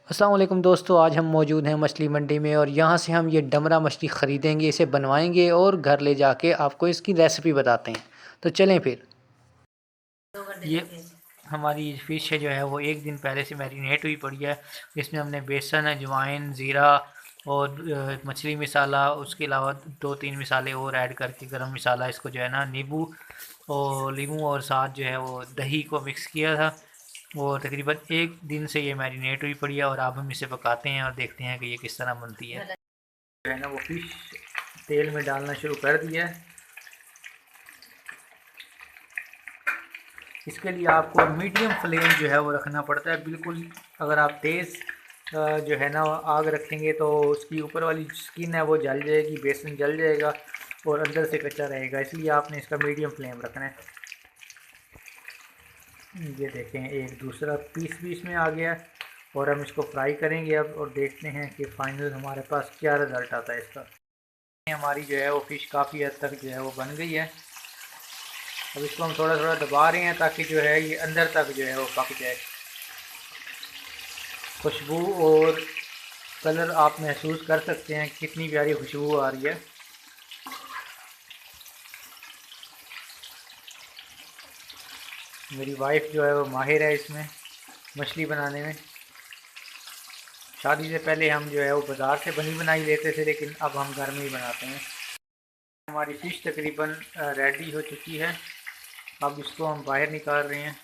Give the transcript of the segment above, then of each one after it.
अस्सलाम वालेकुम दोस्तों, आज हम मौजूद हैं मछली मंडी में और यहाँ से हम ये डमरा मछली ख़रीदेंगे, इसे बनवाएंगे और घर ले जाके आपको इसकी रेसिपी बताते हैं। तो चलें फिर। ये हमारी फ़िश है जो है वो एक दिन पहले से मैरिनेट हुई पड़ी है। इसमें हमने बेसन, अजवाइन, ज़ीरा और मछली मसाला, उसके अलावा 2-3 मसाले और ऐड करके गरम मसाला, इसको जो है ना नींबू और साथ जो है वो दही को मिक्स किया था। वो तकरीबन एक दिन से ये मैरिनेट हुई पड़ी है और अब हम इसे पकाते हैं और देखते हैं कि ये किस तरह बनती है। जो है ना वो फ़िश तेल में डालना शुरू कर दिया है। इसके लिए आपको मीडियम फ्लेम जो है वो रखना पड़ता है बिल्कुल। अगर आप तेज़ जो है ना आग रखेंगे तो उसकी ऊपर वाली स्किन है वो जल जाएगी, बेसन जल जाएगा और अंदर से कच्चा रहेगा, इसलिए आपने इसका मीडियम फ्लेम रखना है। ये देखें, एक दूसरा पीस भी इसमें आ गया और हम इसको फ्राई करेंगे अब और देखते हैं कि फाइनल हमारे पास क्या रिज़ल्ट आता है इसका। हमारी जो है वो फ़िश काफ़ी हद तक जो है वो बन गई है। अब इसको हम थोड़ा थोड़ा दबा रहे हैं ताकि जो है ये अंदर तक जो है वो पक जाए। खुशबू और कलर आप महसूस कर सकते हैं, कितनी प्यारी खुशबू आ रही है। मेरी वाइफ जो है वो माहिर है इसमें मछली बनाने में। शादी से पहले हम जो है वो बाज़ार से बनी बनाई लेते थे, लेकिन अब हम घर में ही बनाते हैं। हमारी फ़िश तकरीबन रेडी हो चुकी है। अब इसको हम बाहर निकाल रहे हैं।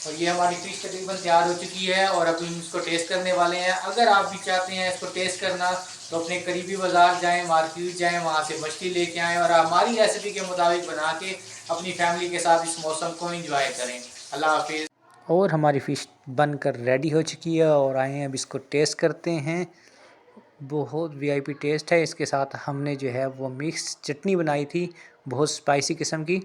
और ये हमारी फ़िश तकरीबन तैयार हो चुकी है और अभी हम इसको टेस्ट करने वाले हैं। अगर आप भी चाहते हैं इसको टेस्ट करना तो अपने करीबी बाज़ार जाएं, मार्केट जाएं, वहाँ से मछली लेके आएँ और हमारी रेसिपी के मुताबिक बना के अपनी फैमिली के साथ इस मौसम को एंजॉय करें। अल्लाह हाफिज़। और हमारी फ़िश बनकर रेडी हो चुकी है और आए हैं अब इसको टेस्ट करते हैं। बहुत वीआईपी टेस्ट है। इसके साथ हमने जो है वो मिक्स चटनी बनाई थी, बहुत स्पाइसी किस्म की।